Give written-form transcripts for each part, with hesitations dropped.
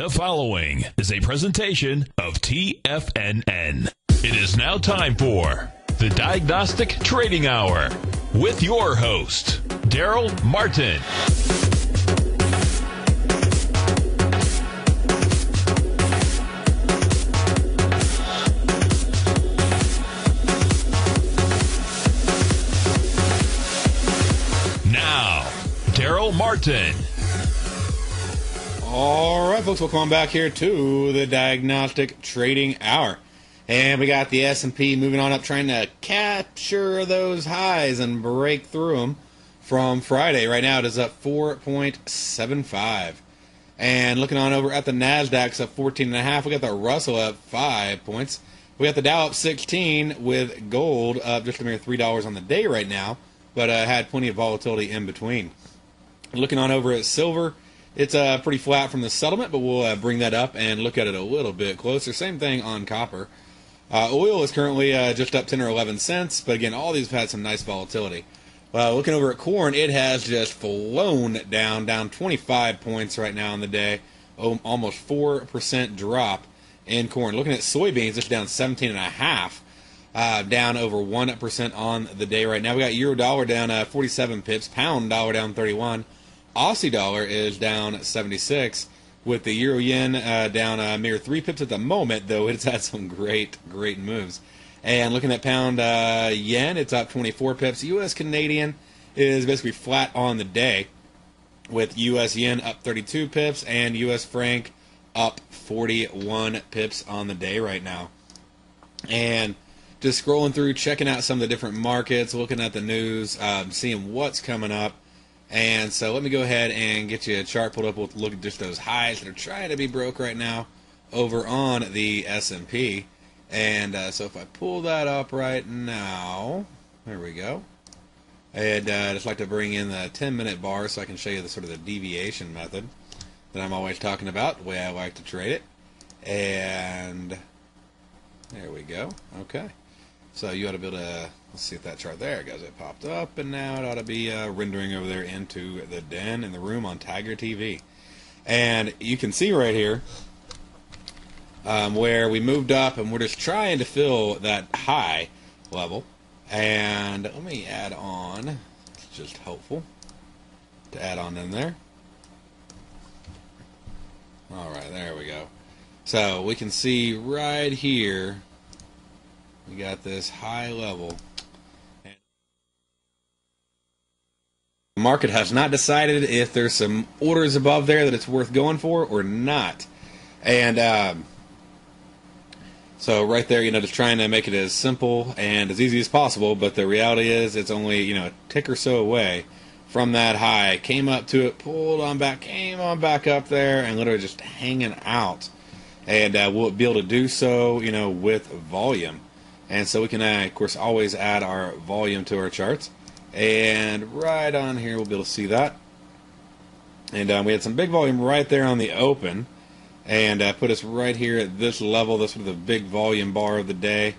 The following is a presentation of TFNN. It is now time for the Diagnostic Trading Hour with your host, Darrell Martin. Now, Darrell Martin. All right, folks, welcome on back here to the Diagnostic Trading Hour. And we got the S&P moving on up, trying to capture those highs and break through them from Friday. Right now it is up 4.75. And looking on over at the Nadex, up 14.5. We got the Russell up 5 points. We got the Dow up 16 with gold up just a mere $3 on the day right now, but had plenty of volatility in between. Looking on over at silver, it's pretty flat from the settlement, but we'll bring that up and look at it a little bit closer. Same thing on copper. Oil is currently just up 10 or 11 cents, but again, all these have had some nice volatility. Looking over at corn, it has just flown down 25 points right now on the day. Almost 4% drop in corn. Looking at soybeans, it's down 17.5, down over 1% on the day right now. We got euro dollar down 47 pips, pound dollar down 31. Aussie dollar is down 76, with the euro yen down a mere 3 pips at the moment, though it's had some great moves. And looking at pound yen, it's up 24 pips. U.S. Canadian is basically flat on the day, with U.S. yen up 32 pips and U.S. franc up 41 pips on the day right now. And just scrolling through, checking out some of the different markets, looking at the news, seeing what's coming up. And so let me go ahead and get you a chart pulled up. We'll look at just those highs that are trying to be broke right now over on the S&P. And so if I pull that up right now, there we go. And I'd just like to bring in the 10-minute bar so I can show you the sort of the deviation method that I'm always talking about, the way I like to trade it. And there we go. Okay. So you ought to be able to, let's see if that chart there goes. It popped up, and now it ought to be rendering over there into the den in the room on Tiger TV. And you can see right here where we moved up, and we're just trying to fill that high level. And let me add on, it's just helpful to add on in there. All right, there we go. So we can see right here, we got this high level. The market has not decided if there's some orders above there that it's worth going for or not. And so right there, just trying to make it as simple and as easy as possible, but the reality is it's only, a tick or so away from that high. Came up to it, pulled on back, came on back up there, and literally just hanging out. And we'll be able to do so, with volume. And so we can, of course, always add our volume to our charts. And right on here, we'll be able to see that. And we had some big volume right there on the open. And put us right here at this level. That's sort of the big volume bar of the day.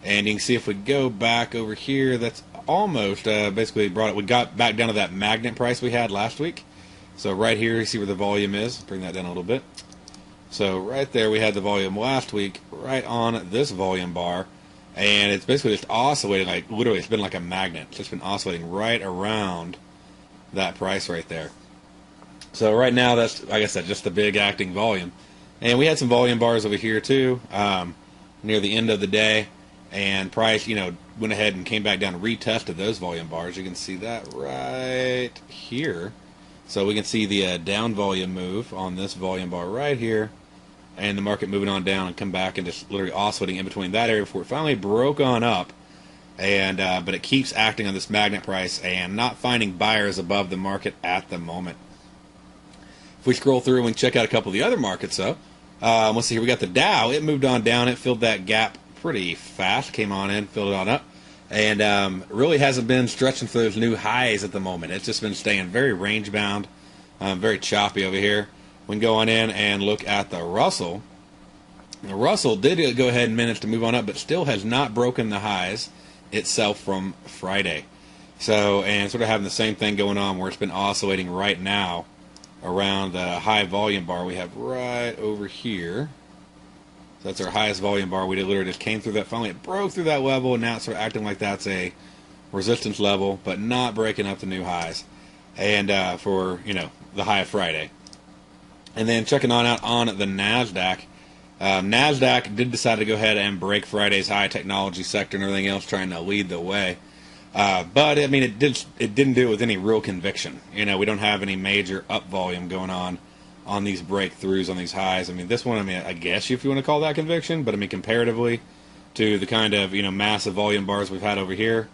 And you can see if we go back over here, that's almost basically we got back down to that magnet price we had last week. So right here, you see where the volume is. Bring that down a little bit. So right there, we had the volume last week, right on this volume bar. And it's basically just oscillating, like literally it's been like a magnet. It's just been oscillating right around that price right there. So right now that's, like I said, just the big acting volume. And we had some volume bars over here too, near the end of the day. And price, went ahead and came back down and retested those volume bars. You can see that right here. So we can see the down volume move on this volume bar right here. And the market moving on down and come back and just literally oscillating in between that area before it finally broke on up. And but it keeps acting on this magnet price and not finding buyers above the market at the moment. If we scroll through and check out a couple of the other markets, though, let's see here. We got the Dow. It moved on down. It filled that gap pretty fast. Came on in, filled it on up. And really hasn't been stretching for those new highs at the moment. It's just been staying very range bound, very choppy over here. We can go on in and look at the Russell. The Russell did go ahead and manage to move on up, but still has not broken the highs itself from Friday. So, and sort of having the same thing going on where it's been oscillating right now around the high volume bar we have right over here. So that's our highest volume bar. We literally just came through that. Finally, it broke through that level, and now it's sort of acting like that's a resistance level, but not breaking up the new highs. And for, you know, the high of Friday. And then checking on out on the NASDAQ. NASDAQ did decide to go ahead and break Friday's high, technology sector and everything else, trying to lead the way. But, I mean, it didn't do it with any real conviction. You know, we don't have any major up volume going on these breakthroughs, on these highs. I mean, this one, I mean, I guess if you want to call that conviction, but, I mean, comparatively to the kind of, you know, massive volume bars we've had over here,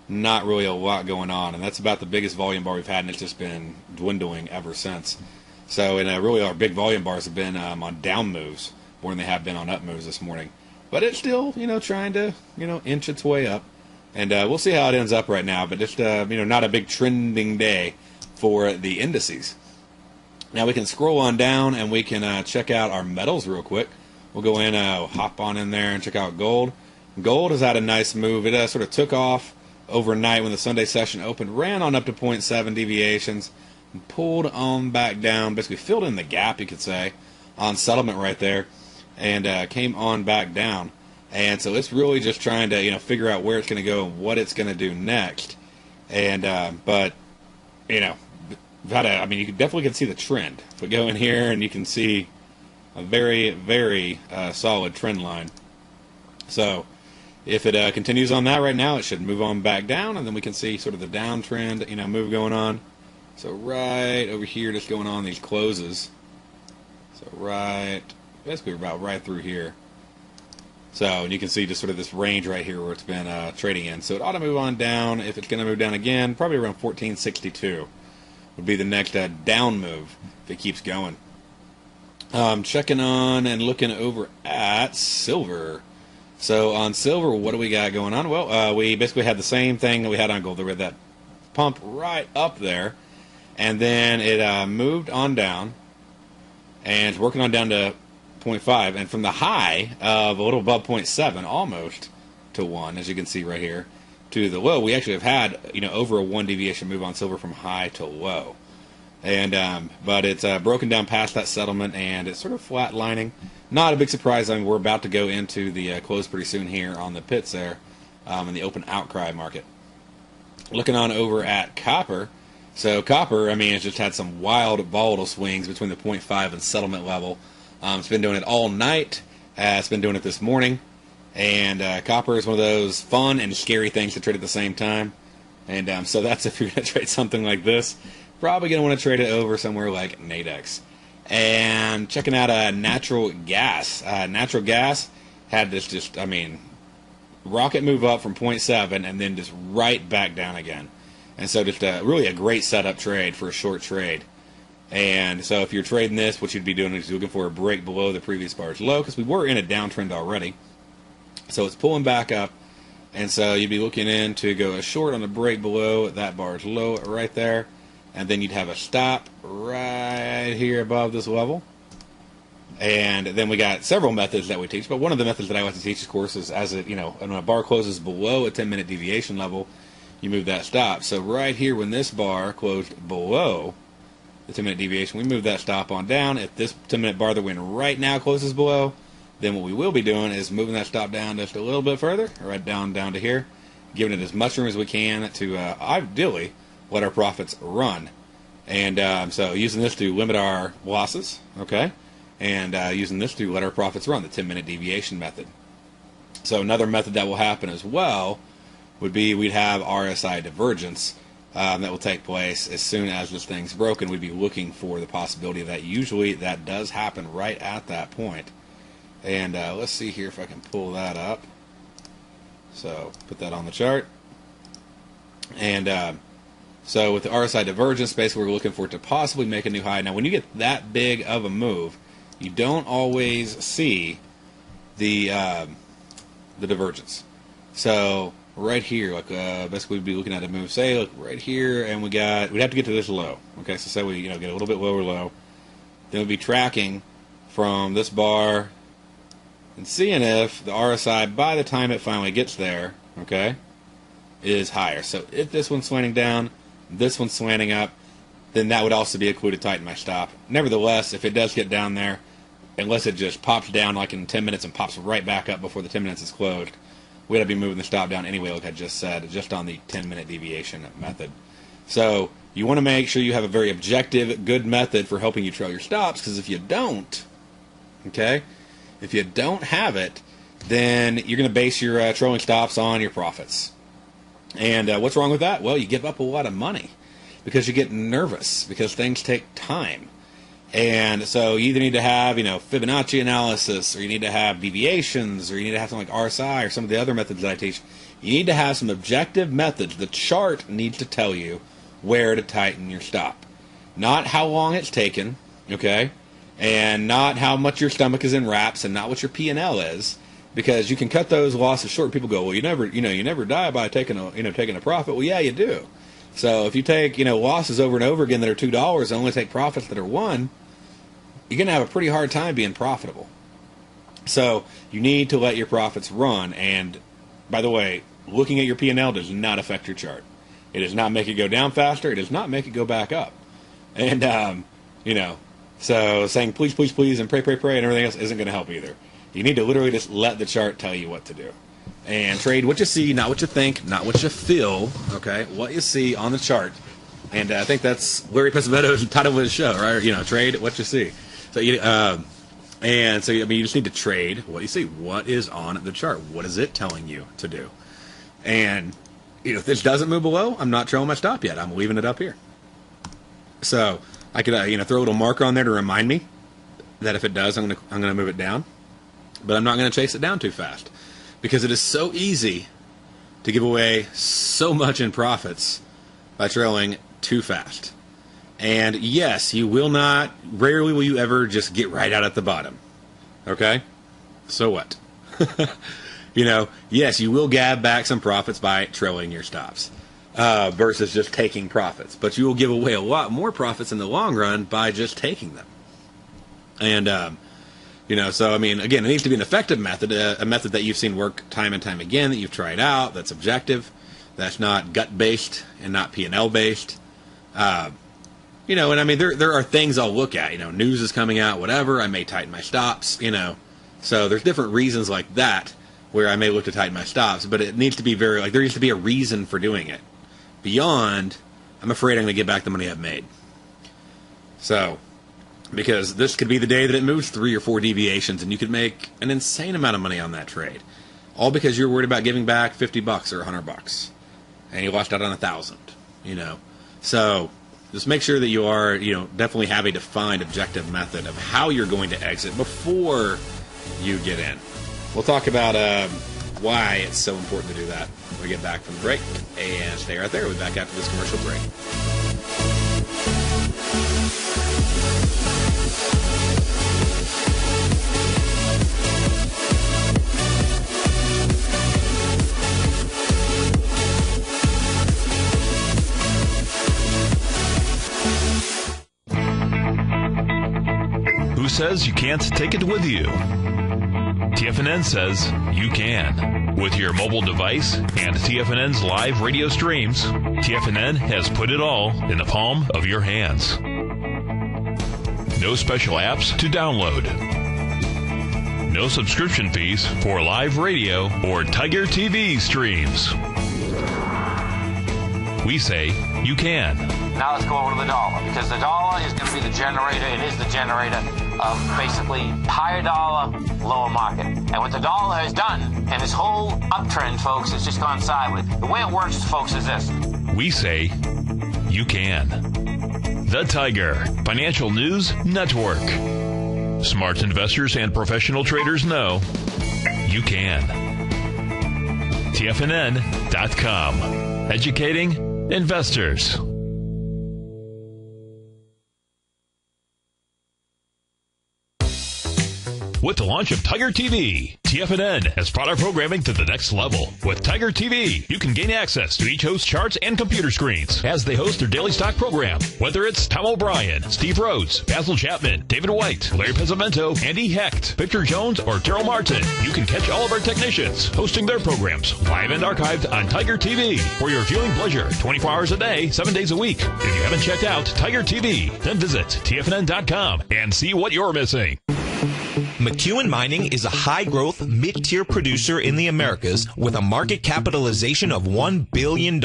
not really a lot going on. And that's about the biggest volume bar we've had, and it's just been dwindling ever since. So, and really our big volume bars have been on down moves more than they have been on up moves this morning. But it's still, you know, trying to, you know, inch its way up. And we'll see how it ends up right now. But just, you know, not a big trending day for the indices. Now we can scroll on down and we can check out our metals real quick. We'll go in, hop on in there and check out gold. Gold has had a nice move. It sort of took off overnight when the Sunday session opened, ran on up to 0.7 deviations, and pulled on back down, basically filled in the gap, you could say, on settlement right there, and came on back down. And so it's really just trying to, you know, figure out where it's going to go and what it's going to do next. And but, you know, I mean, you definitely can see the trend. If we go in here and you can see a very, very solid trend line. So if it continues on that right now, it should move on back down, and then we can see sort of the downtrend, you know, move going on. So right over here, just going on these closes. So right, basically about right through here. So, and you can see just sort of this range right here where it's been trading in. So it ought to move on down. If it's going to move down again, probably around 1462 would be the next down move if it keeps going. Checking on and looking over at silver. So on silver, what do we got going on? Well, we basically had the same thing that we had on gold. We had that pump right up there, and then it moved on down, and it's working on down to 0.5, and from the high of a little above 0.7, almost to 1, as you can see right here, to the low, we actually have had, you know, over a 1 deviation move on silver from high to low. And but it's broken down past that settlement, and it's sort of flatlining. Not a big surprise. I mean, we're about to go into the close pretty soon here on the pits there in the open outcry market. Looking on over at copper. So copper, I mean, it's just had some wild volatile swings between the 0.5 and settlement level. It's been doing it all night. It's been doing it this morning. And copper is one of those fun and scary things to trade at the same time. And so that's if you're going to trade something like this. Probably going to want to trade it over somewhere like Nadex. And checking out natural gas. Natural gas had this just, I mean, rocket move up from 0.7 and then just right back down again. And so just really a great setup trade for a short trade. And so if you're trading this, what you'd be doing is looking for a break below the previous bar's low, because we were in a downtrend already. So it's pulling back up, and so you'd be looking in to go a short on the break below that bar's low right there, and then you'd have a stop right here above this level. And then we got several methods that we teach, but one of the methods that I like to teach, of course, is as it, you know, when a bar closes below a 10-minute deviation level, you move that stop. So right here, when this bar closed below the 10-minute deviation, we move that stop on down. If this 10-minute bar that we're in right now closes below, then what we will be doing is moving that stop down just a little bit further, right down to here, giving it as much room as we can to ideally let our profits run. And so using this to limit our losses, okay, and using this to let our profits run, the 10-minute deviation method. So another method that will happen as well would be we'd have RSI divergence that will take place as soon as this thing's broken. We'd be looking for the possibility of that. Usually that does happen right at that point. And let's see here if I can pull that up. So put that on the chart. And so with the RSI divergence, basically we're looking for it to possibly make a new high. Now when you get that big of a move, you don't always see the divergence. So right here, like basically we'd be looking at a move, say look right here, and we'd have to get to this low. Okay, so say we get a little bit lower low, then we'd be tracking from this bar and seeing if the RSI by the time it finally gets there, okay, is higher. So if this one's slanting down, this one's slanting up, then that would also be a clue to tighten my stop. Nevertheless, if it does get down there, unless it just pops down like in 10 minutes and pops right back up before the 10 minutes is closed, we got to be moving the stop down anyway, like I just said, just on the 10-minute deviation method. So you want to make sure you have a very objective, good method for helping you trail your stops, because if you don't, okay, if you don't have it, then you're going to base your trailing stops on your profits. And what's wrong with that? Well, you give up a lot of money because you get nervous, because things take time. And so you either need to have, Fibonacci analysis, or you need to have deviations, or you need to have something like RSI or some of the other methods that I teach. You need to have some objective methods. The chart needs to tell you where to tighten your stop. Not how long it's taken, okay? And not how much your stomach is in wraps, and not what your P&L is, because you can cut those losses short. People go, well, you never die by taking a profit. Well, yeah, you do. So if you take, losses over and over again that are $2 and only take profits that are $1, you're going to have a pretty hard time being profitable. So you need to let your profits run. And by the way, looking at your P&L does not affect your chart. It does not make it go down faster. It does not make it go back up. And, so saying please, please, please, and pray, pray, pray, and everything else isn't going to help either. You need to literally just let the chart tell you what to do. And trade what you see, not what you think, not what you feel, okay? What you see on the chart. And I think that's Larry Pesaveto's title of his show, right? Trade what you see. So, you just need to trade what you see. What is on the chart? What is it telling you to do? And, if this doesn't move below, I'm not trailing my stop yet. I'm leaving it up here. So, I could, throw a little marker on there to remind me that if it does, I'm gonna move it down. But I'm not going to chase it down too fast, because it is so easy to give away so much in profits by trailing too fast. And yes, rarely will you ever just get right out at the bottom. Okay? So what? Yes, you will gab back some profits by trailing your stops versus just taking profits. But you will give away a lot more profits in the long run by just taking them. And, again, it needs to be an effective method, a method that you've seen work time and time again, that you've tried out, that's objective, that's not gut-based and not P&L-based. There are things I'll look at. News is coming out, whatever, I may tighten my stops, So there's different reasons like that where I may look to tighten my stops, but it needs to be there needs to be a reason for doing it. Beyond, I'm afraid I'm going to get back the money I've made. So, because this could be the day that it moves 3 or 4 deviations, and you could make an insane amount of money on that trade, all because you're worried about giving back $50 or $100, and you lost out on 1,000. So just make sure that you are, definitely have a defined objective method of how you're going to exit before you get in. We'll talk about why it's so important to do that when we get back from the break, and stay right there. We'll be back after this commercial break. Who says you can't take it with you? TFNN says you can. With your mobile device and TFNN's live radio streams, TFNN has put it all in the palm of your hands. No special apps to download. No subscription fees for live radio or Tiger TV streams. We say you can. Now let's go over to the dollar, because the dollar is going to be the generator. It is the generator of basically higher dollar, lower market. And what the dollar has done, and this whole uptrend, folks, has just gone sideways. The way it works, folks, is this. We say you can. The Tiger Financial News Network. Smart investors and professional traders know you can. TFNN.com. Educating investors. with the launch of Tiger TV. TFNN has brought our programming to the next level. With Tiger TV, you can gain access to each host's charts and computer screens as they host their daily stock program. Whether it's Tom O'Brien, Steve Rhodes, Basil Chapman, David White, Larry Pezzamento, Andy Hecht, Victor Jones, or Darrell Martin, you can catch all of our technicians hosting their programs live and archived on Tiger TV for your viewing pleasure 24 hours a day, 7 days a week. If you haven't checked out Tiger TV, then visit TFNN.com and see what you're missing. McEwen Mining is a high-growth, mid-tier producer in the Americas with a market capitalization of $1 billion.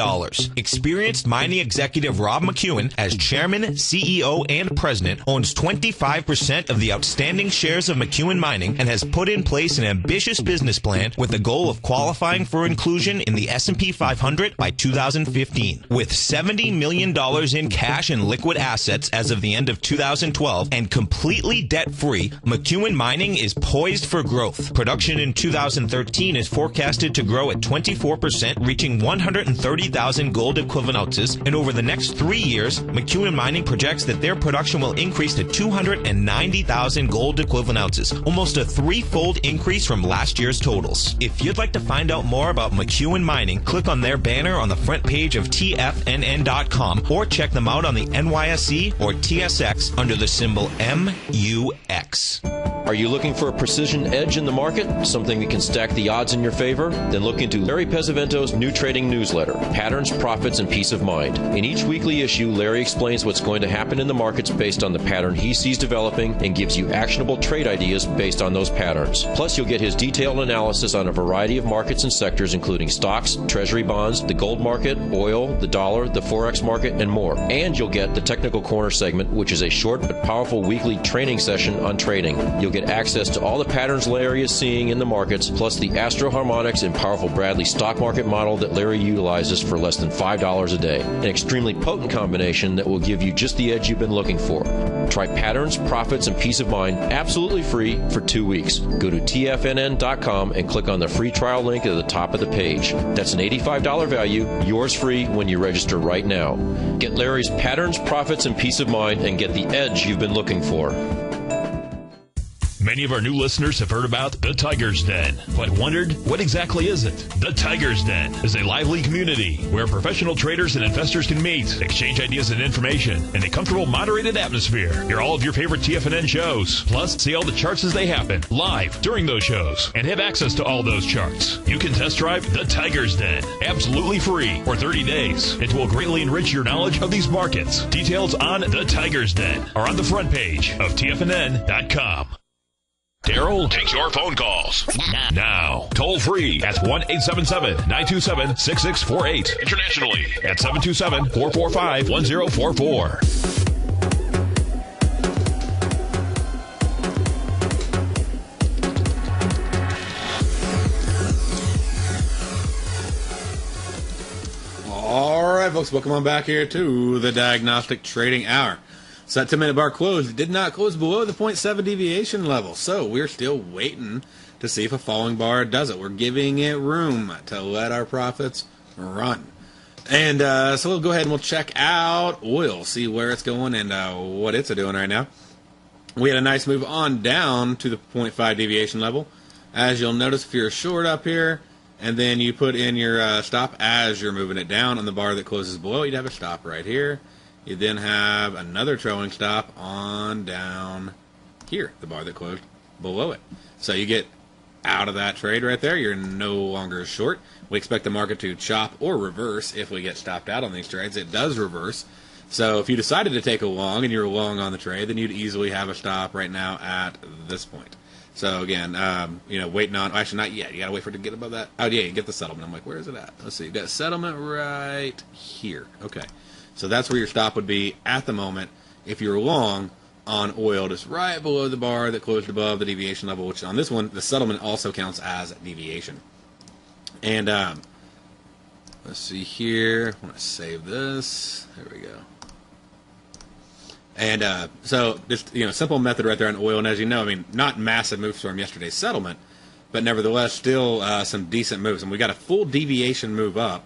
Experienced mining executive Rob McEwen, as chairman, CEO, and president, owns 25% of the outstanding shares of McEwen Mining and has put in place an ambitious business plan with the goal of qualifying for inclusion in the S&P 500 by 2015. With $70 million in cash and liquid assets as of the end of 2012 and completely debt-free, McEwen Mining is poised for growth. Production in 2013 is forecasted to grow at 24%, reaching 130,000 gold equivalent ounces, and over the next 3 years, McEwen Mining projects that their production will increase to 290,000 gold equivalent ounces, almost a threefold increase from last year's totals. If you'd like to find out more about McEwen Mining, click on their banner on the front page of TFNN.com or check them out on the NYSE or TSX under the symbol MUX. Are you looking for a precision edge in the market? Something that can stack the odds in your favor? Then look into Larry Pezzavento's new trading newsletter, Patterns, Profits, and Peace of Mind. In each weekly issue, Larry explains what's going to happen in the markets based on the pattern he sees developing and gives you actionable trade ideas based on those patterns. Plus, you'll get his detailed analysis on a variety of markets and sectors, including stocks, treasury bonds, the gold market, oil, the dollar, the forex market, and more. And you'll get the Technical Corner segment, which is a short but powerful weekly training session on trading. You'll get access to all the patterns Larry is seeing in the markets, plus the Astro Harmonics and powerful Bradley stock market model that Larry utilizes for less than $5 a day. An extremely potent combination that will give you just the edge you've been looking for. Try Patterns, Profits, and Peace of Mind absolutely free for 2 weeks. Go to TFNN.com and click on the free trial link at the top of the page. That's an $85 value, yours free when you register right now. Get Larry's Patterns, Profits, and Peace of Mind and get the edge you've been looking for. Many of our new listeners have heard about the Tiger's Den, but wondered, what exactly is it? The Tiger's Den is a lively community where professional traders and investors can meet, exchange ideas and information in a comfortable, moderated atmosphere. Hear all of your favorite TFNN shows, plus see all the charts as they happen, live during those shows, and have access to all those charts. You can test drive the Tiger's Den, absolutely free for 30 days. It will greatly enrich your knowledge of these markets. Details on the Tiger's Den are on the front page of TFNN.com. Darrell takes your phone calls now. Toll free at 1-877-927-6648. Internationally at 727-445-1044. All right, folks, welcome on back here to the Diagnostic Trading Hour. So that 10-minute bar closed. It did not close below the 0.7 deviation level. So we're still waiting to see if a falling bar does it. We're giving it room to let our profits run. And so we'll go ahead and we'll check out oil, see where it's going and what it's doing right now. We had a nice move on down to the 0.5 deviation level. As you'll notice, if you're short up here, and then you put in your stop as you're moving it down on the bar that closes below, you'd have a stop right here. You then have another trailing stop on down here, the bar that closed below it. So you get out of that trade right there. You're no longer short. We expect the market to chop or reverse if we get stopped out on these trades. It does reverse. So if you decided to take a long and you're long on the trade, then you'd easily have a stop right now at this point. So again, waiting on, actually not yet. You got to wait for it to get above that. Oh yeah, you get the settlement. I'm like, where is it at? Let's see. You got settlement right here. Okay. So that's where your stop would be at the moment if you're long on oil, just right below the bar that closed above the deviation level, which on this one, the settlement also counts as deviation. And let's see here. I want to save this. There we go. And so just, simple method right there on oil. And as you know, I mean, not massive moves from yesterday's settlement, but nevertheless, still some decent moves. And we got a full deviation move up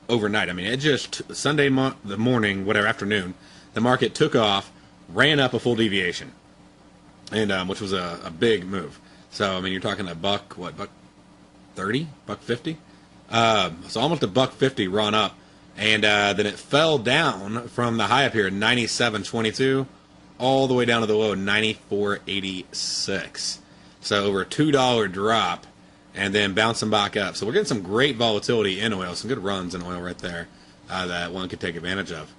overnight. I mean, it just Sunday the morning, whatever, afternoon, the market took off, ran up a full deviation. and which was a big move. So I mean, you're talking a buck, what, buck 30, buck 50, so almost a buck 50 run up, and then it fell down from the high up here at 97.22 all the way down to the low 94.86. So over a $2 drop, and then bouncing back up. So we're getting some great volatility in oil, some good runs in oil right there that one could take advantage of.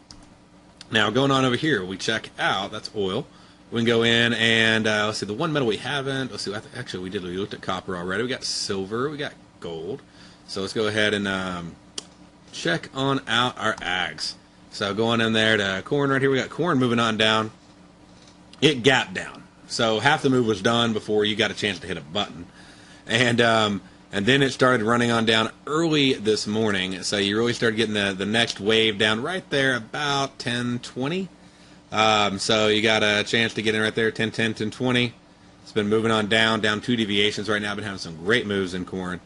Now going on over here, we check out, that's oil. We can go in and let's see, the one metal we haven't, let's see, actually we looked at copper already. We got silver, we got gold. So let's go ahead and check on out our ags. So going in there to corn right here, we got corn moving on down. It gapped down. So half the move was done before you got a chance to hit a button. And then it started running on down early this morning. So you really started getting the next wave down right there about 10:20. So you got a chance to get in right there, 10:10, 10:20. It's been moving on down 2 deviations right now. Been having some great moves in corn.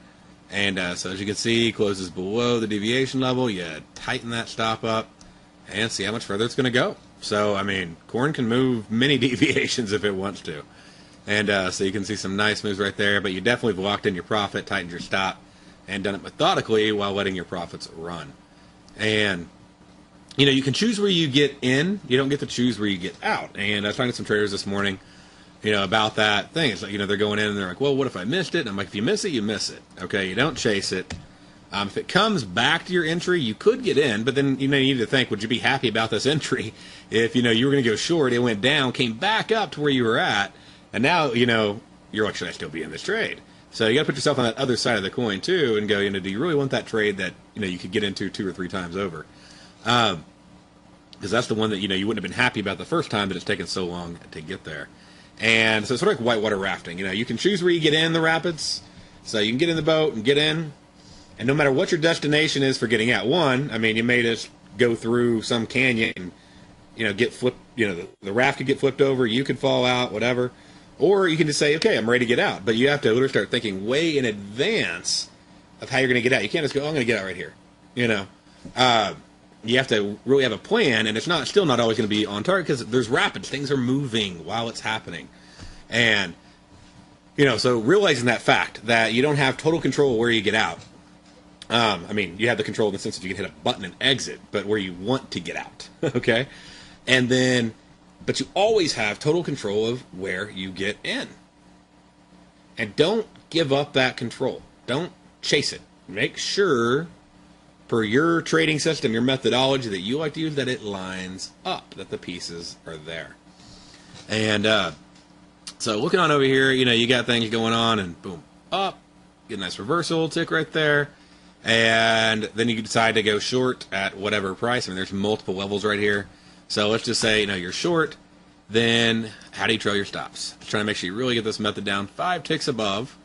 And so as you can see, closes below the deviation level. You tighten that stop up and see how much further it's going to go. So, I mean, corn can move many deviations if it wants to. And so you can see some nice moves right there. But you definitely have locked in your profit, tightened your stop, and done it methodically while letting your profits run. And you know, you can choose where you get in. You don't get to choose where you get out. And I was talking to some traders this morning, you know, about that thing. It's like, you know, they're going in and they're like, well, what if I missed it? And I'm like, if you miss it, you miss it. Okay, you don't chase it. If it comes back to your entry, you could get in, but then, you know, you need to think, would you be happy about this entry if, you know, you were going to go short, it went down, came back up to where you were at, and now, you know, you're like, should I still be in this trade? So you got to put yourself on that other side of the coin, too, and go, you know, do you really want that trade that, you know, you could get into 2 or 3 times over? Because that's the one that, you know, you wouldn't have been happy about the first time, but it's taken so long to get there. And so it's sort of like whitewater rafting. You know, you can choose where you get in the rapids, so you can get in the boat and get in, and no matter what your destination is for getting out, one, I mean, you may just go through some canyon and, you know, get flipped, you know, the raft could get flipped over, you could fall out, whatever. Or you can just say, okay, I'm ready to get out. But you have to literally start thinking way in advance of how you're going to get out. You can't just go, oh, I'm going to get out right here. You know, you have to really have a plan, and it's still not always going to be on target because there's rapids. Things are moving while it's happening. And, you know, so realizing that fact that you don't have total control of where you get out. I mean, you have the control in the sense that you can hit a button and exit, but where you want to get out, okay? And then, but you always have total control of where you get in. And don't give up that control. Don't chase it. Make sure, per your trading system, your methodology that you like to use, that it lines up, that the pieces are there. And so looking on over here, you know, you got things going on, and boom, up, get a nice reversal tick right there. And then you decide to go short at whatever price. I mean, there's multiple levels right here. So let's just say, you know, you're short. Then how do you trail your stops? Just trying to make sure you really get this method down 5 ticks above.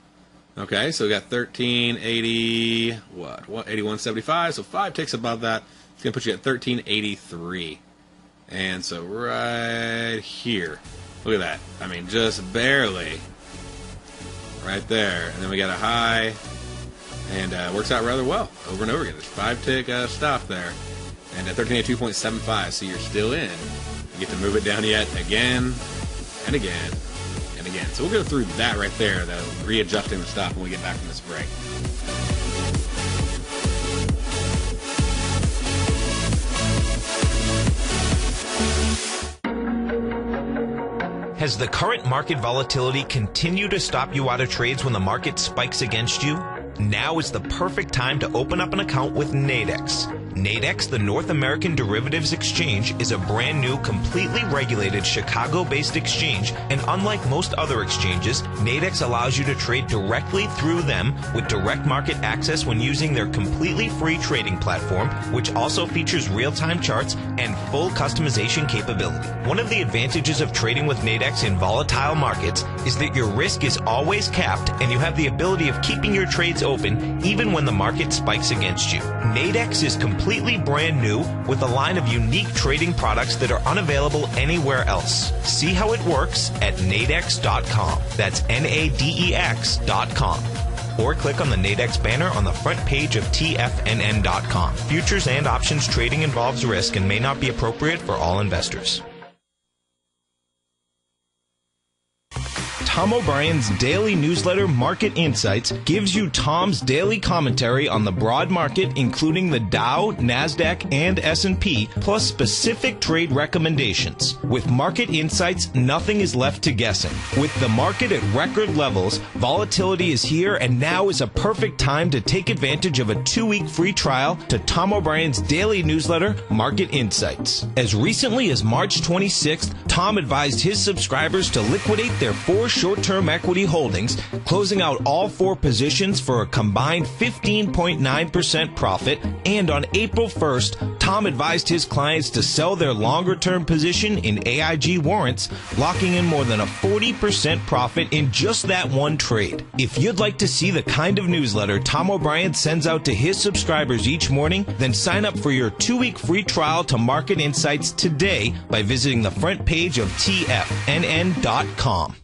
Okay, so we got 1380, what 81.75. So 5 ticks above that. It's going to put you at 1383. And so right here, look at that. I mean, just barely right there. And then we got a high. And works out rather well over and over again. There's 5-tick stop there. And at 1382.75, so you're still in. You get to move it down yet again and again and again. So we'll go through that right there, the readjusting the stop when we get back from this break. Has the current market volatility continued to stop you out of trades when the market spikes against you? Now is the perfect time to open up an account with Nadex. Nadex, the North American Derivatives Exchange, is a brand new, completely regulated Chicago-based exchange, and unlike most other exchanges, Nadex allows you to trade directly through them with direct market access when using their completely free trading platform, which also features real-time charts and full customization capability. One of the advantages of trading with Nadex in volatile markets is that your risk is always capped and you have the ability of keeping your trades open even when the market spikes against you. Nadex is completely brand new with a line of unique trading products that are unavailable anywhere else. See how it works at nadex.com. That's Nadex.com. Or click on the Nadex banner on the front page of TFNN.com. Futures and options trading involves risk and may not be appropriate for all investors. Tom O'Brien's daily newsletter, Market Insights, gives you Tom's daily commentary on the broad market, including the Dow, Nasdaq, and S&P, plus specific trade recommendations. With Market Insights, nothing is left to guessing. With the market at record levels, volatility is here, and now is a perfect time to take advantage of a 2-week free trial to Tom O'Brien's daily newsletter, Market Insights. As recently as March 26th, Tom advised his subscribers to liquidate their 4 short-term equity holdings, closing out all 4 positions for a combined 15.9% profit. And on April 1st, Tom advised his clients to sell their longer-term position in AIG warrants, locking in more than a 40% profit in just that one trade. If you'd like to see the kind of newsletter Tom O'Brien sends out to his subscribers each morning, then sign up for your 2-week free trial to Market Insights today by visiting the front page of TFNN.com.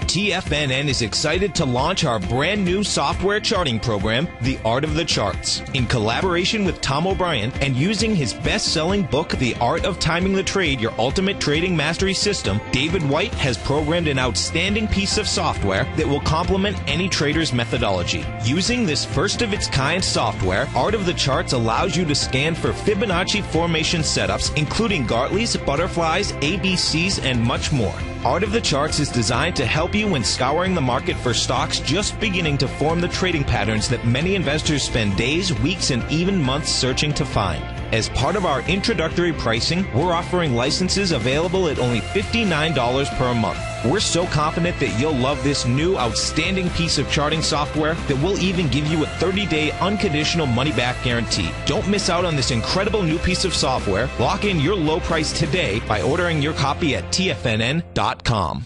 TFNN is excited to launch our brand new software charting program, The Art of the Charts. In collaboration with Tom O'Brien and using his best-selling book, The Art of Timing the Trade, Your Ultimate Trading Mastery System, David White has programmed an outstanding piece of software that will complement any trader's methodology. Using this first-of-its-kind software, Art of the Charts allows you to scan for Fibonacci formation setups, including Gartley's, butterflies, ABCs, and much more. Art of the Charts is designed to help you when scouring the market for stocks just beginning to form the trading patterns that many investors spend days, weeks, and even months searching to find. As part of our introductory pricing, we're offering licenses available at only $59 per month. We're so confident that you'll love this new outstanding piece of charting software that we'll even give you a 30-day unconditional money-back guarantee. Don't miss out on this incredible new piece of software. Lock in your low price today by ordering your copy at TFNN.com.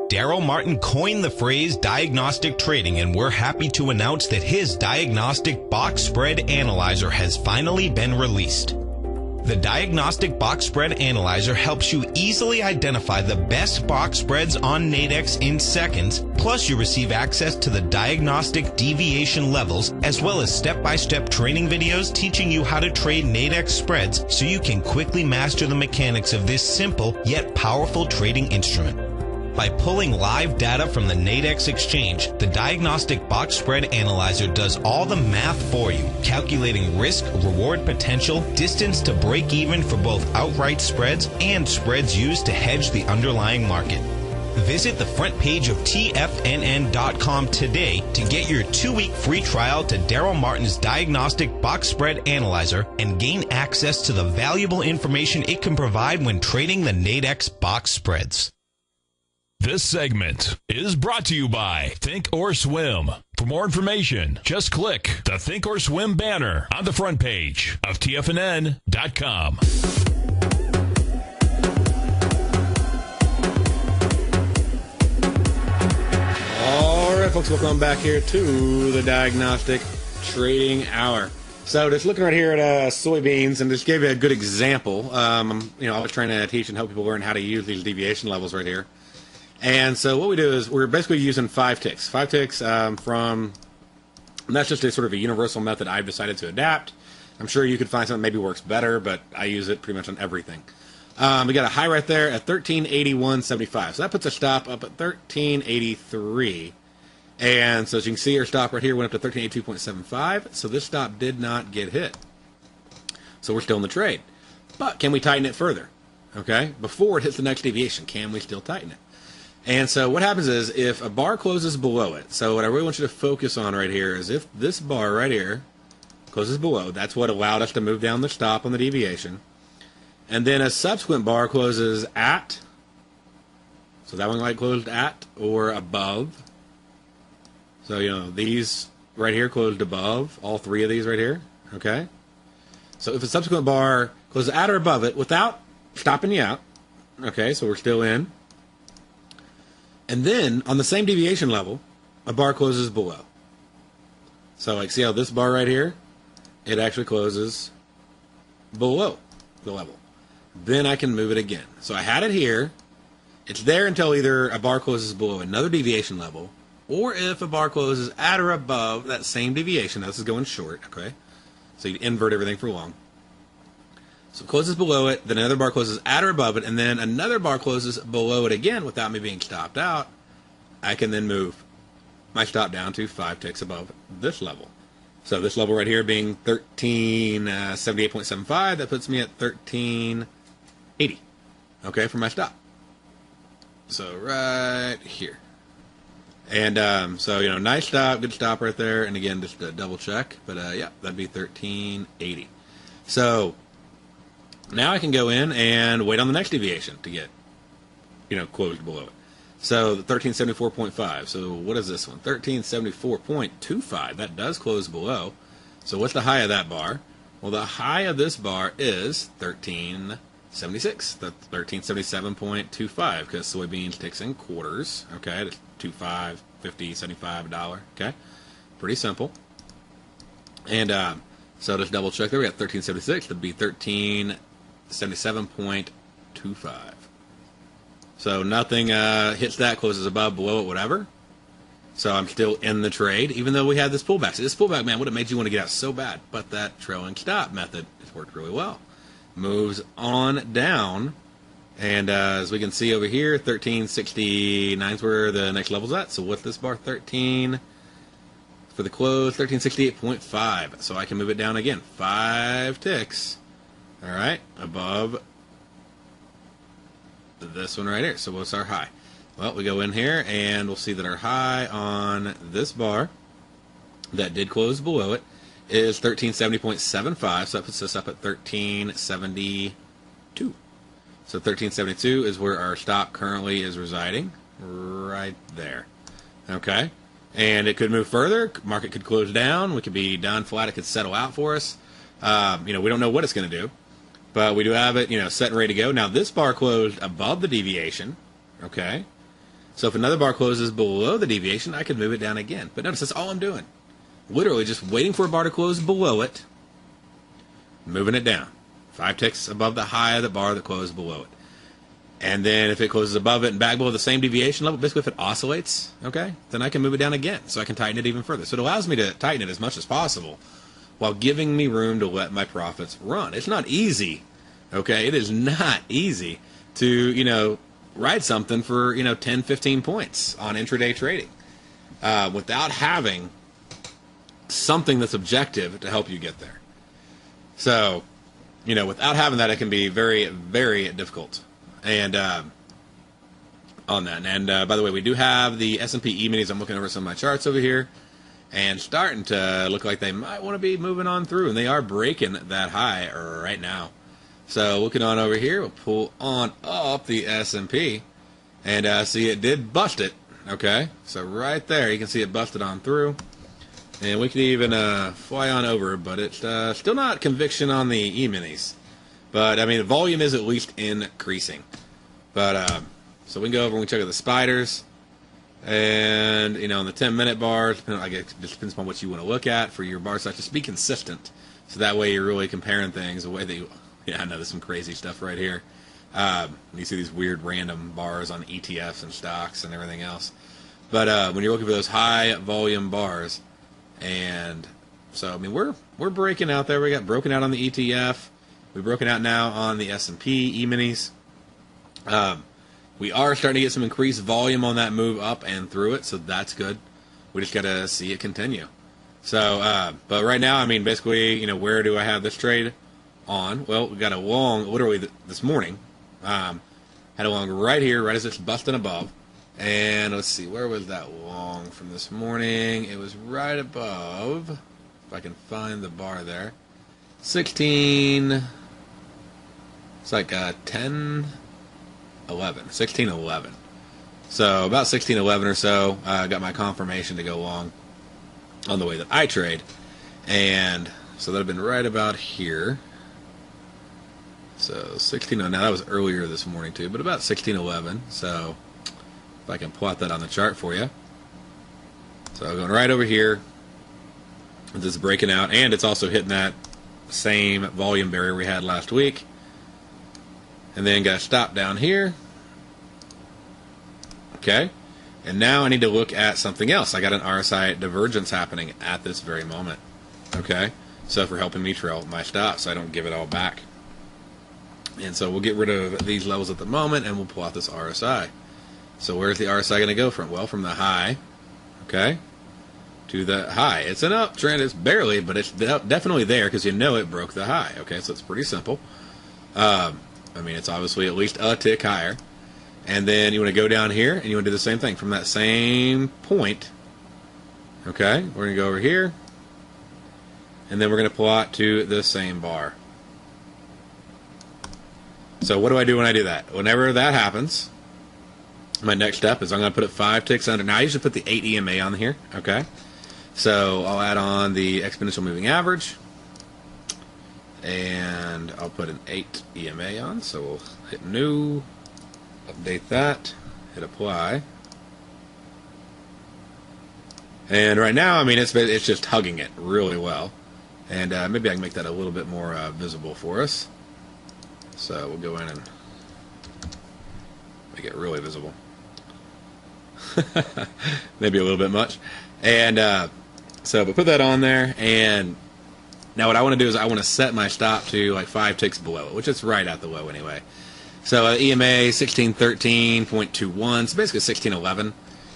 Darrell Martin coined the phrase diagnostic trading, and we're happy to announce that his diagnostic box spread analyzer has finally been released. The Diagnostic Box Spread Analyzer helps you easily identify the best box spreads on Nadex in seconds, plus you receive access to the diagnostic deviation levels, as well as step-by-step training videos teaching you how to trade Nadex spreads so you can quickly master the mechanics of this simple yet powerful trading instrument. By pulling live data from the Nadex exchange, the Diagnostic Box Spread Analyzer does all the math for you, calculating risk, reward potential, distance to break even for both outright spreads and spreads used to hedge the underlying market. Visit the front page of TFNN.com today to get your 2-week free trial to Darrell Martin's Diagnostic Box Spread Analyzer and gain access to the valuable information it can provide when trading the Nadex box spreads. This segment is brought to you by Think or Swim. For more information, just click the Think or Swim banner on the front page of TFNN.com. All right, folks, welcome back here to the Diagnostic Trading Hour. So just looking right here at soybeans, and just gave you a good example. I was trying to teach and help people learn how to use these deviation levels right here. And so what we do is we're basically using 5 ticks. 5 ticks and that's just a sort of a universal method I've decided to adapt. I'm sure you could find something that maybe works better, but I use it pretty much on everything. We got a high right there at 1381.75. So that puts a stop up at 1383. And so as you can see, our stop right here went up to 1382.75. So this stop did not get hit. So we're still in the trade. But can we tighten it further? Okay, before it hits the next deviation, can we still tighten it? And so what happens is if a bar closes below it, so what I really want you to focus on right here is if this bar right here closes below, that's what allowed us to move down the stop on the deviation. And then a subsequent bar closes at, so that one like closed at or above. So, these right here closed above, all 3 of these right here, okay? So if a subsequent bar closes at or above it without stopping you out, okay, so we're still in. And then, on the same deviation level, a bar closes below. So, like, see how this bar right here, it actually closes below the level. Then I can move it again. So I had it here. It's there until either a bar closes below another deviation level, or if a bar closes at or above that same deviation. Now, this is going short, okay? So you invert everything for long. So it closes below it, then another bar closes at or above it, and then another bar closes below it again without me being stopped out. I can then move my stop down to 5 ticks above this level. So this level right here being 1378.75, that puts me at 1380, okay, for my stop. So right here. And so, you know, nice stop, good stop right there. And again, just a double check. But yeah, that'd be 1380. So now I can go in and wait on the next deviation to get, you know, closed below it. So 1374.5. So what is this one? 1374.25. That does close below. So what's the high of that bar? Well, the high of this bar is 1376. That's 1377.25 because soybeans ticks in quarters. Okay, that's 25, 50, 75, $1. Okay, pretty simple. And so just double check there. We got 1376. That'd be 1377.25. So nothing hits that, closes above, below it, whatever. So I'm still in the trade, even though we had this pullback. So this pullback, man, would have made you want to get out so bad. But that trailing stop method has worked really well. Moves on down. And as we can see over here, 1369 is where the next level's at. So what's this bar? 13 for the close, 1368.5. So I can move it down again. 5 ticks. All right, above this one right here. So what's our high? Well, we go in here and we'll see that our high on this bar that did close below it is 1370.75. So that puts us up at 1372. So 1372 is where our stop currently is residing, right there. Okay, and it could move further. Market could close down. We could be done flat. It could settle out for us. You know, we don't know what it's going to do. But we do have it, you know, set and ready to go. Now, this bar closed above the deviation, okay? So if another bar closes below the deviation, I could move it down again. But notice, that's all I'm doing. Literally just waiting for a bar to close below it, moving it down. 5 ticks above the high of the bar that closed below it. And then if it closes above it and back below the same deviation level, basically if it oscillates, okay, then I can move it down again. So I can tighten it even further. So it allows me to tighten it as much as possible while giving me room to let my profits run. It's not easy, okay? It is not easy to, you know, ride something for, you know, 10, 15 points on intraday trading without having something that's objective to help you get there. So, you know, without having that, it can be very, very difficult. And on that. And by the way, we do have the S&P E-minis. I'm looking over some of my charts over here. And starting to look like they might want to be moving on through. And they are breaking that high right now. So looking on over here, we'll pull on up the S&P. And see, it did bust it. Okay, so right there, you can see it busted on through. And we can even fly on over, but it's still not conviction on the E-minis. But, I mean, the volume is at least increasing. But, so we can go over and we check out the spiders. And, you know, on the 10-minute bars, I guess it just depends upon what you want to look at for your bar size. Just be consistent. So that way you're really comparing things the way that you... Yeah, I know there's some crazy stuff right here. You see these weird random bars on ETFs and stocks and everything else. But when you're looking for those high volume bars, and so, I mean, we're breaking out there. We got broken out on the ETF. We've broken out now on the S&P E-minis. We are starting to get some increased volume on that move up and through it, so that's good. We just got to see it continue. So, but right now, I mean, basically, you know, where do I have this trade on? Well, we got a long, literally this morning, had a long right here, right as it's busting above. And let's see, where was that long from this morning? It was right above, if I can find the bar there, 16, it's like 10, 11, 1611. So about 1611 or so, I got my confirmation to go long on the way that I trade. And so that would have been right about here. So 16, now that was earlier this morning too, but about 1611. So if I can plot that on the chart for you. So going right over here, this is breaking out, and it's also hitting that same volume barrier we had last week. And then got to stop down here. Okay. And now I need to look at something else. I got an RSI divergence happening at this very moment. Okay. So for helping me trail my stop so I don't give it all back. And so we'll get rid of these levels at the moment, and we'll pull out this RSI. So where's the RSI going to go from? Well, from the high, okay, to the high. It's an uptrend. It's barely, but it's definitely there because you know it broke the high. Okay, so it's pretty simple. I mean, it's obviously at least a tick higher. And then you want to go down here, and you want to do the same thing from that same point. Okay, we're going to go over here, and then we're going to plot to the same bar. So what do I do when I do that? Whenever that happens, my next step is I'm going to put it 5 ticks under. Now I usually put the 8 EMA on here. Okay, so I'll add on the exponential moving average, and I'll put an 8 EMA on. So we'll hit new, update that, hit apply. And right now, I mean, it's just hugging it really well. And maybe I can make that a little bit more visible for us. So we'll go in and make it really visible. Maybe a little bit much. And so we'll put that on there. And now what I want to do is I want to set my stop to like 5 ticks below it, which is right at the low anyway. So EMA 1613.21, so basically 1611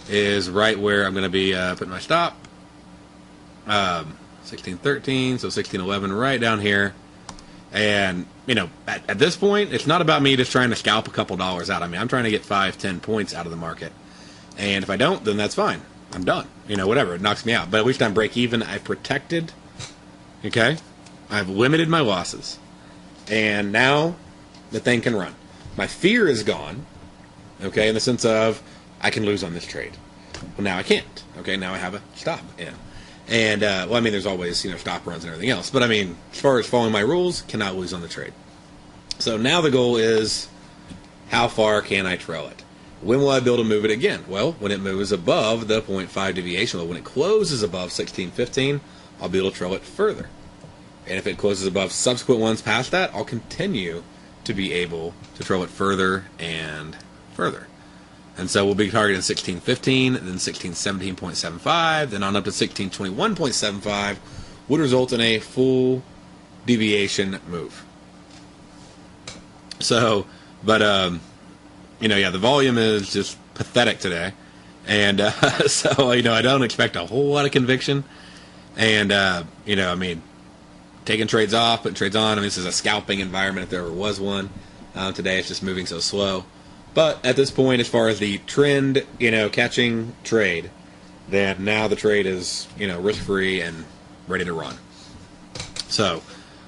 is right where I'm going to be putting my stop. 1613, so 1611 right down here. And, you know, at this point, it's not about me just trying to scalp a couple dollars out. I mean, I'm trying to get 5-10 points out of the market. And if I don't, then that's fine. I'm done. You know, whatever. It knocks me out. But at least I'm break even. I've protected. Okay? I've limited my losses. And now the thing can run. My fear is gone. Okay? In the sense of I can lose on this trade. Well, now I can't. Okay? Now I have a stop in. And, well, I mean, there's always, you know, stop runs and everything else. But, I mean, as far as following my rules, cannot lose on the trade. So now the goal is, how far can I trail it? When will I be able to move it again? Well, when it moves above the 0.5 deviation level. When it closes above 1615, I'll be able to trail it further. And if it closes above subsequent ones past that, I'll continue to be able to trail it further and further. And so we'll be targeting 1615, then 1617.75, then on up to 1621.75 would result in a full deviation move. So, but, you know, yeah, the volume is just pathetic today. And so, you know, I don't expect a whole lot of conviction. And, you know, I mean, taking trades off, putting trades on. I mean, this is a scalping environment if there ever was one. Today it's just moving so slow. But at this point, as far as the trend, you know, catching trade, then now the trade is, you know, risk-free and ready to run. So,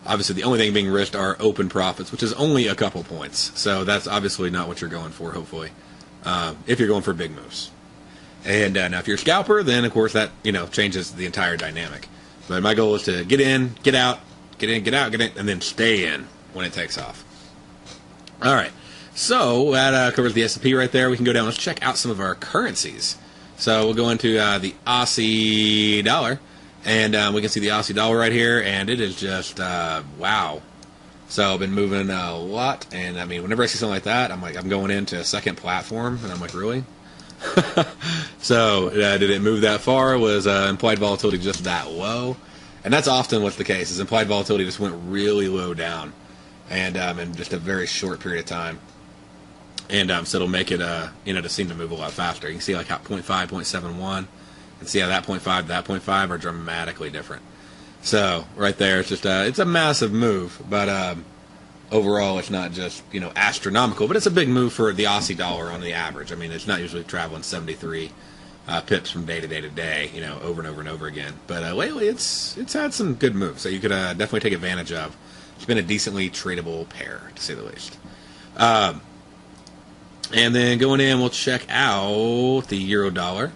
obviously, the only thing being risked are open profits, which is only a couple points. So that's obviously not what you're going for, hopefully, if you're going for big moves. And now if you're a scalper, then, of course, that, you know, changes the entire dynamic. But my goal is to get in, get out, get in, get out, get in, and then stay in when it takes off. All right. So that covers the S&P right there. We can go down. Let's check out some of our currencies. So we'll go into the Aussie dollar, and we can see the Aussie dollar right here, and it is just wow. So I've been moving a lot, and I mean, whenever I see something like that, I'm like, I'm going into a second platform, and I'm like, really? So did it move that far? Was implied volatility just that low? And that's often what's the case. Is implied volatility just went really low down, and in just a very short period of time. And so it'll make it, you know, to seem to move a lot faster. You can see like how 0.5, 0.71, and see how that 0.5 that 0.5 are dramatically different. So right there, it's just it's a massive move, but overall it's not just, you know, astronomical, but it's a big move for the Aussie dollar on the average. I mean, it's not usually traveling 73 pips from day to day to day, you know, over and over and over again. But lately it's had some good moves that you could definitely take advantage of. It's been a decently tradable pair, to say the least. And then going in, we'll check out the euro dollar.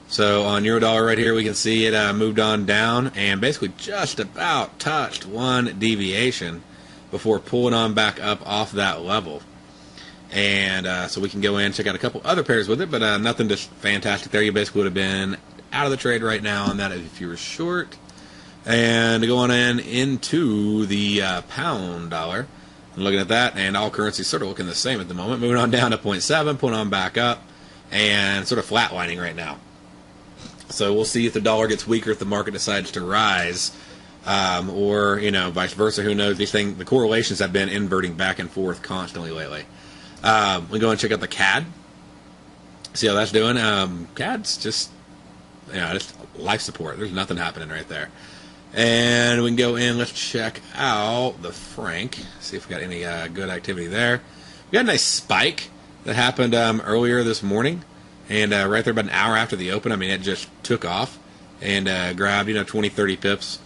So on euro dollar right here, we can see it moved on down and basically just about touched one deviation before pulling on back up off that level. And so we can go in and check out a couple other pairs with it, but nothing just fantastic there. You basically would have been out of the trade right now on that if you were short. And going in into the pound dollar. Looking at that, and all currencies sort of looking the same at the moment. Moving on down to 0.7, pulling on back up, and sort of flatlining right now. So we'll see if the dollar gets weaker, if the market decides to rise or, vice versa. Who knows? The correlations have been inverting back and forth constantly lately. We go and check out the CAD. See how that's doing. CAD's just life support. There's nothing happening right there. And we can go in. Let's check out the Frank. See if we got any good activity there. We got a nice spike that happened earlier this morning, and right there about an hour after the open. I mean, it just took off and grabbed 20, 30 pips.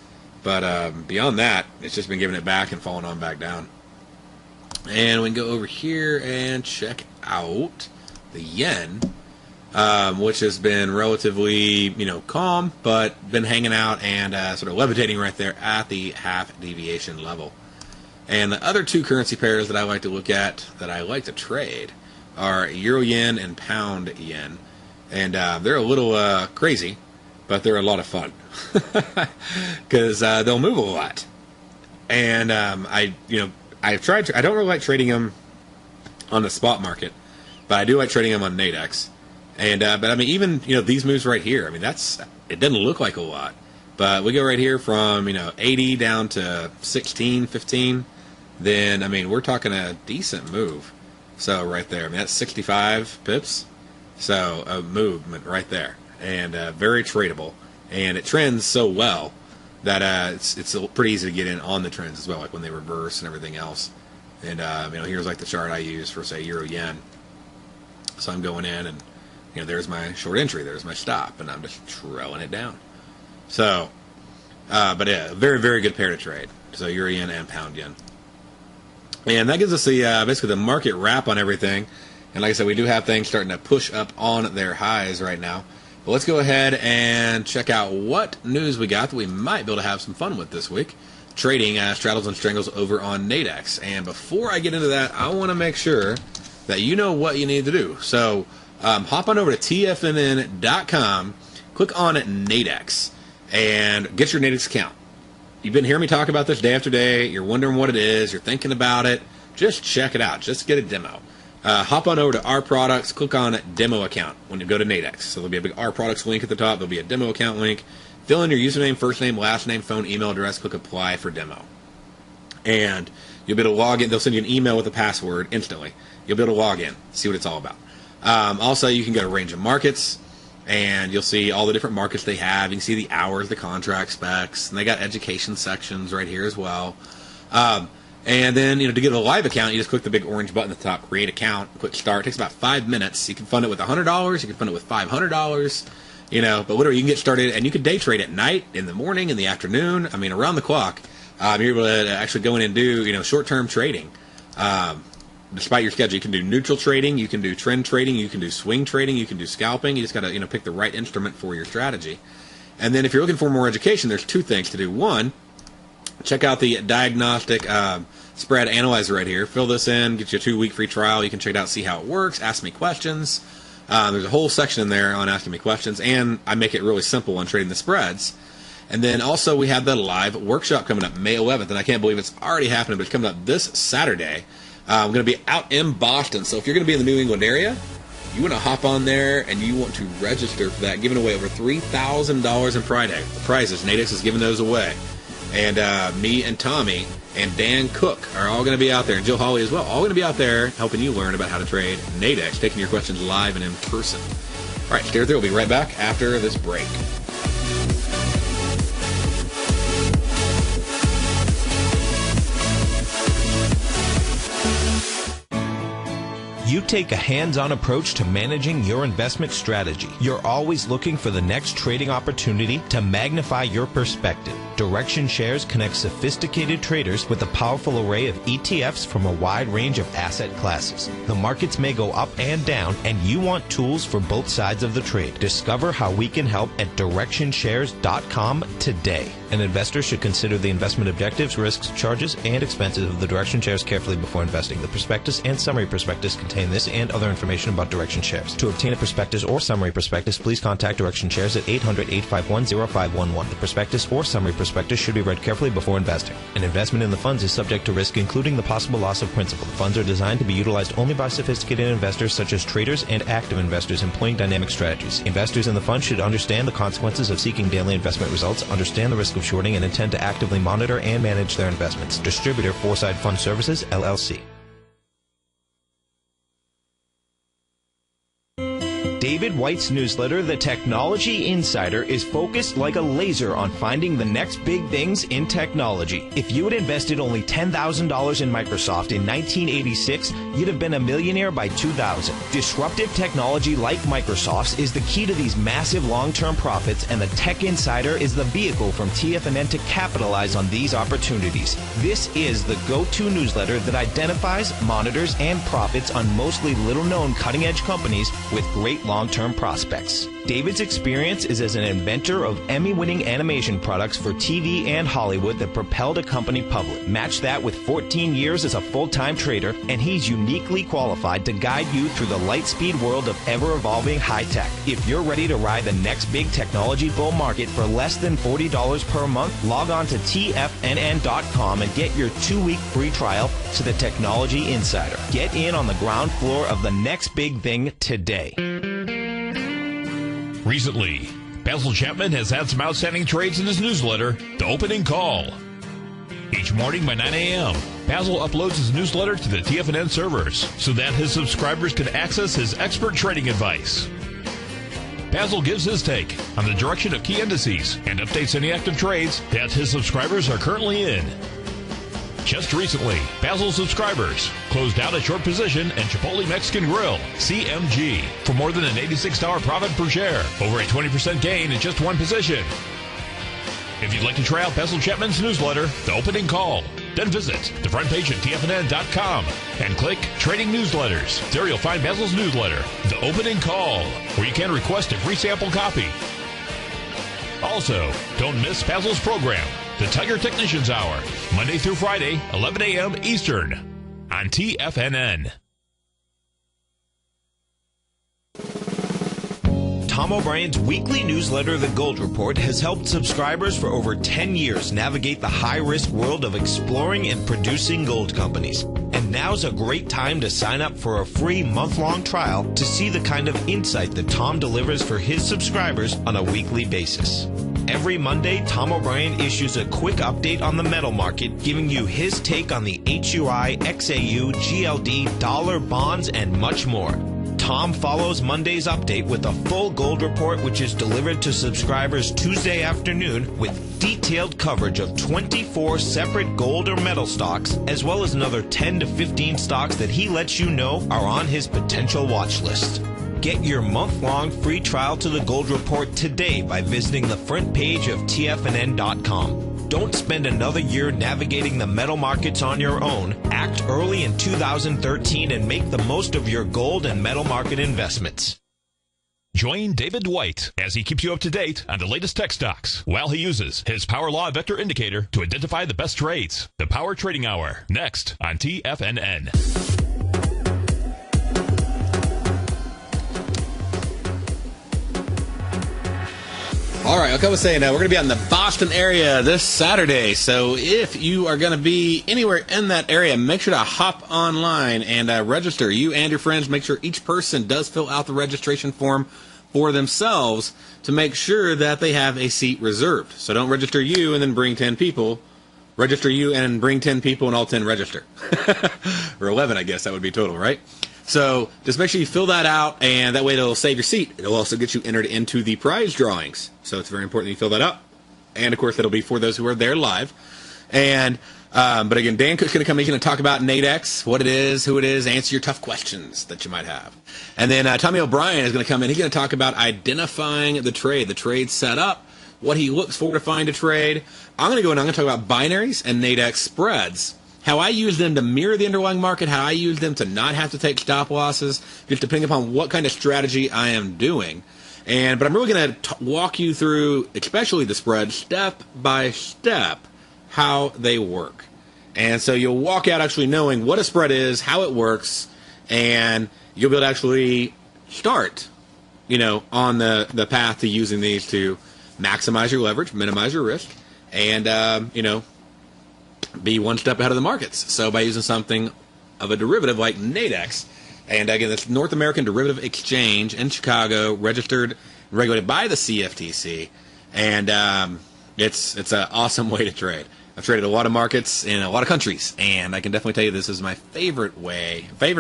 But beyond that, it's just been giving it back and falling on back down. And we can go over here and check out the yen, which has been relatively, calm, but been hanging out and sort of levitating right there at the half deviation level. And the other two currency pairs that I like to look at, that I like to trade, are euro yen and pound yen. And they're a little crazy, but they're a lot of fun because they'll move a lot. And I've tried to, I don't really like trading them on the spot market, but I do like trading them on Nadex. And but I mean, even these moves right here, I mean, it doesn't look like a lot, but we go right here from 80 down to 16, 15. Then I mean, we're talking a decent move. So right there, I mean, that's 65 pips. So a movement right there, and very tradable, and it trends so well that it's pretty easy to get in on the trends as well, like when they reverse and everything else. And here's like the chart I use for, say, euro yen. So I'm going in, and there's my short entry, there's my stop, and I'm just trailing it down. So, but yeah, very, very good pair to trade. So euro yen and pound yen. And that gives us the basically the market wrap on everything. And like I said, we do have things starting to push up on their highs right now. But let's go ahead and check out what news we got that we might be able to have some fun with this week. Trading straddles and strangles over on Nadex. And before I get into that, I want to make sure that you know what you need to do. So hop on over to tfnn.com, click on Nadex, and get your Nadex account. You've been hearing me talk about this day after day. You're wondering what it is. You're thinking about it. Just check it out. Just get a demo. Hop on over to Our Products. Click on Demo Account when you go to Nadex. So there'll be a big Our Products link at the top. There'll be a Demo Account link. Fill in your username, first name, last name, phone, email address. Click Apply for Demo. And you'll be able to log in. They'll send you an email with a password instantly. You'll be able to log in, see what it's all about. Also, you can go to Range of Markets, and you'll see all the different markets they have. You can see the hours, the contract specs, and they got education sections right here as well. And then, to get a live account, you just click the big orange button at the top, create account, click start. It takes about 5 minutes. You can fund it with $100, you can fund it with $500, but whatever, you can get started, and you can day trade at night, in the morning, in the afternoon, I mean, around the clock. You're able to actually go in and do, short-term trading. Despite your schedule, you can do neutral trading, you can do trend trading, you can do swing trading, you can do scalping. You just got to, pick the right instrument for your strategy. And then if you're looking for more education, there's two things to do. One, check out the Diagnostic Spread Analyzer right here. Fill this in, get you a 2-week free trial. You can check it out, see how it works, ask me questions. There's a whole section in there on asking me questions, and I make it really simple on trading the spreads. And then also we have the live workshop coming up May 11th, and I can't believe it's already happening, but it's coming up this Saturday. I'm going to be out in Boston, so if you're going to be in the New England area, you want to hop on there and you want to register for that, giving away over $3,000 in prizes. Nadex is giving those away. And me and Tommy and Dan Cook are all going to be out there, and Jill Hawley as well, all going to be out there helping you learn about how to trade Nadex, taking your questions live and in person. All right, stay there. We'll be right back after this break. You take a hands-on approach to managing your investment strategy. You're always looking for the next trading opportunity to magnify your perspective. Direction Shares connects sophisticated traders with a powerful array of ETFs from a wide range of asset classes. The markets may go up and down, and you want tools for both sides of the trade. Discover how we can help at DirectionShares.com today. An investor should consider the investment objectives, risks, charges, and expenses of the Direction Shares carefully before investing. The prospectus and summary prospectus contain this and other information about Direction Shares. To obtain a prospectus or summary prospectus, please contact Direction Shares at 800-851-0511. The prospectus or summary prospectus prospectus should be read carefully before investing. An investment in the funds is subject to risk, including the possible loss of principal. The funds are designed to be utilized only by sophisticated investors such as traders and active investors employing dynamic strategies. Investors in the fund should understand the consequences of seeking daily investment results, understand the risk of shorting, and intend to actively monitor and manage their investments. Distributor, Foreside Fund Services, LLC. David White's newsletter, The Technology Insider, is focused like a laser on finding the next big things in technology. If you had invested only $10,000 in Microsoft in 1986, you'd have been a millionaire by 2000. Disruptive technology like Microsoft's is the key to these massive long-term profits, and the Tech Insider is the vehicle from TFNN to capitalize on these opportunities. This is the go-to newsletter that identifies, monitors, and profits on mostly little-known cutting-edge companies with great long-term prospects. David's experience is as an inventor of Emmy-winning animation products for TV and Hollywood that propelled a company public. Match that with 14 years as a full-time trader, and he's uniquely qualified to guide you through the light-speed world of ever-evolving high-tech. If you're ready to ride the next big technology bull market for less than $40 per month, log on to TFNN.com and get your 2-week free trial to the Technology Insider. Get in on the ground floor of the next big thing today. Recently, Basil Chapman has had some outstanding trades in his newsletter, The Opening Call. Each morning by 9 a.m., Basil uploads his newsletter to the TFNN servers so that his subscribers can access his expert trading advice. Basil gives his take on the direction of key indices and updates any active trades that his subscribers are currently in. Just recently, Basil's subscribers closed out a short position in Chipotle Mexican Grill, CMG, for more than an $86 profit per share, over a 20% gain in just one position. If you'd like to try out Basil Chapman's newsletter, The Opening Call, then visit the front page at TFNN.com and click Trading Newsletters. There you'll find Basil's newsletter, The Opening Call, where you can request a free sample copy. Also, don't miss Basil's program, The Tiger Technicians Hour, Monday through Friday, 11 a.m. Eastern, on TFNN. Tom O'Brien's weekly newsletter, The Gold Report, has helped subscribers for over 10 years navigate the high-risk world of exploring and producing gold companies. And now's a great time to sign up for a free month-long trial to see the kind of insight that Tom delivers for his subscribers on a weekly basis. Every Monday, Tom O'Brien issues a quick update on the metal market, giving you his take on the HUI, XAU, GLD, dollar, bonds, and much more. Tom follows Monday's update with a full gold report, which is delivered to subscribers Tuesday afternoon with detailed coverage of 24 separate gold or metal stocks, as well as another 10 to 15 stocks that he lets you know are on his potential watch list. Get your month-long free trial to the Gold Report today by visiting the front page of TFNN.com. Don't spend another year navigating the metal markets on your own. Act early in 2013 and make the most of your gold and metal market investments. Join David White as he keeps you up to date on the latest tech stocks while he uses his Power Law Vector Indicator to identify the best trades. The Power Trading Hour, next on TFNN. All right, like I was saying, we're going to be out in the Boston area this Saturday. So if you are going to be anywhere in that area, make sure to hop online and register. You and your friends, make sure each person does fill out the registration form for themselves to make sure that they have a seat reserved. So don't register you and then bring 10 people. Register you and bring 10 people and all 10 register. Or 11, I guess that would be total, right? So just make sure you fill that out, and that way it'll save your seat. It'll also get you entered into the prize drawings. So it's very important that you fill that out. And, of course, that'll be for those who are there live. And but, again, Dan Cook's going to come in and talk about Nadex, what it is, who it is, answer your tough questions that you might have. And then Tommy O'Brien is going to come in. He's going to talk about identifying the trade setup, what he looks for to find a trade. I'm going to go in and I'm going to talk about binaries and Nadex spreads. How I use them to mirror the underlying market, how I use them to not have to take stop losses, just depending upon what kind of strategy I am doing. But I'm really going to walk you through, especially the spread, step by step, how they work. And so you'll walk out actually knowing what a spread is, how it works, and you'll be able to actually start, on the path to using these to maximize your leverage, minimize your risk, and, be one step ahead of the markets. So by using something of a derivative like Nadex, and again, that's North American Derivative Exchange in Chicago, registered and regulated by the CFTC, and it's an awesome way to trade. I've traded a lot of markets in a lot of countries, and I can definitely tell you this is my favorite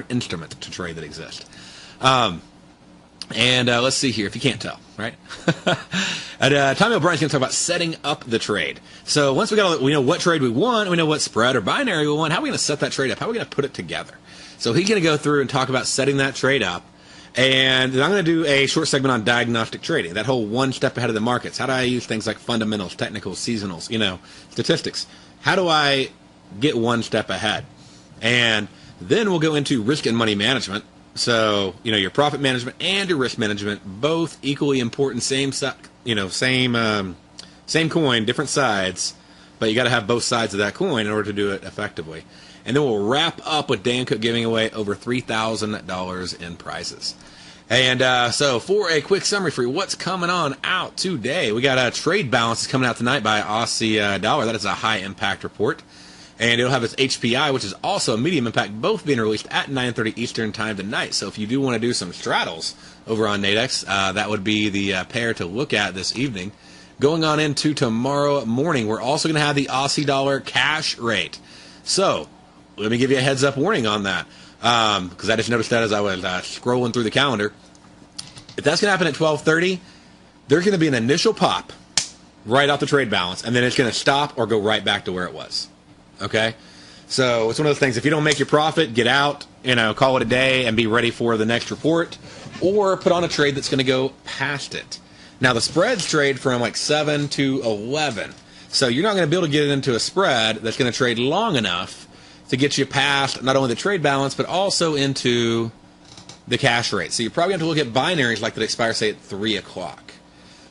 instrument to trade that exists. Let's see here, if you can't tell, right? Tommy O'Brien's going to talk about setting up the trade. So once we know what trade we want, we know what spread or binary we want, how are we going to set that trade up? How are we going to put it together? So he's going to go through and talk about setting that trade up. And then I'm going to do a short segment on diagnostic trading, that whole one step ahead of the markets. How do I use things like fundamentals, technicals, seasonals, statistics? How do I get one step ahead? And then we'll go into risk and money management. So, your profit management and your risk management, both equally important, same coin, different sides, but you got to have both sides of that coin in order to do it effectively. And then we'll wrap up with Dan Cook giving away over $3,000 in prizes. And so for a quick summary for you, what's coming on out today? We got a trade balance coming out tonight by Aussie dollar. That is a high impact report. And it'll have its HPI, which is also a medium impact, both being released at 9:30 Eastern time tonight. So if you do want to do some straddles over on Nadex, that would be the pair to look at this evening. Going on into tomorrow morning, we're also going to have the Aussie dollar cash rate. So let me give you a heads up warning on that, because I just noticed that as I was scrolling through the calendar. If that's going to happen at 12:30, there's going to be an initial pop right off the trade balance, and then it's going to stop or go right back to where it was. Okay? So it's one of those things, if you don't make your profit, get out, call it a day and be ready for the next report, or put on a trade that's going to go past it. Now, the spreads trade from like 7 to 11. So you're not going to be able to get it into a spread that's going to trade long enough to get you past not only the trade balance, but also into the cash rate. So you probably have to look at binaries like that expire, say, at 3 o'clock.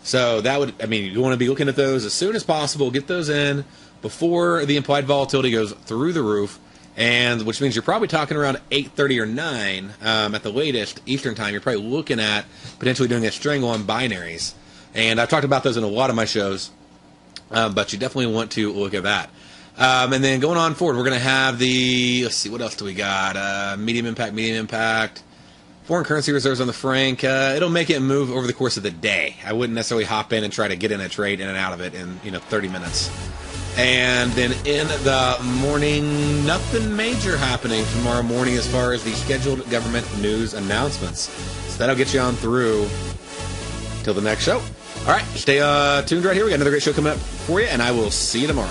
So that would, you want to be looking at those as soon as possible, get those in before the implied volatility goes through the roof, and which means you're probably talking around 8:30 or 9 at the latest Eastern time. You're probably looking at potentially doing a string on binaries. And I've talked about those in a lot of my shows, but you definitely want to look at that. And then going on forward, we're going to have let's see, what else do we got? Medium impact. Foreign currency reserves on the franc. It'll make it move over the course of the day. I wouldn't necessarily hop in and try to get in a trade in and out of it in 30 minutes. And then in the morning, nothing major happening tomorrow morning as far as the scheduled government news announcements. So that'll get you on through till the next show. All right, stay tuned right here. We got another great show coming up for you, and I will see you tomorrow.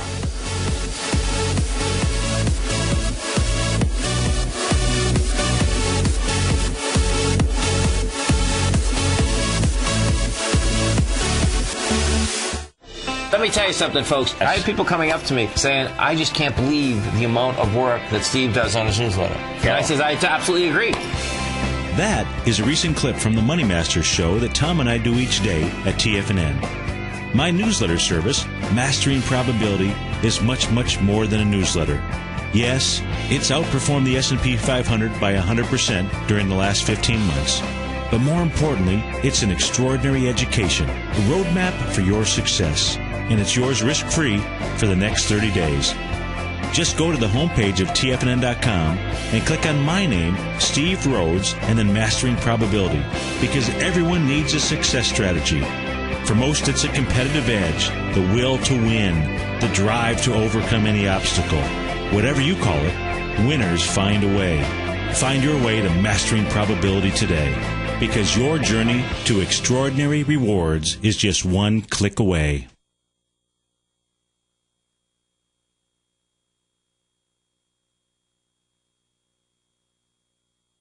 Let me tell you something, folks. I have people coming up to me saying, I just can't believe the amount of work that Steve does on his newsletter. And I says, I absolutely agree. That is a recent clip from the Money Masters show that Tom and I do each day at TFNN. My newsletter service, Mastering Probability, is much, much more than a newsletter. Yes, it's outperformed the S&P 500 by 100% during the last 15 months. But more importantly, it's an extraordinary education, a roadmap for your success. And it's yours risk-free for the next 30 days. Just go to the homepage of TFNN.com and click on my name, Steve Rhodes, and then Mastering Probability, because everyone needs a success strategy. For most, it's a competitive edge, the will to win, the drive to overcome any obstacle. Whatever you call it, winners find a way. Find your way to Mastering Probability today, because your journey to extraordinary rewards is just one click away.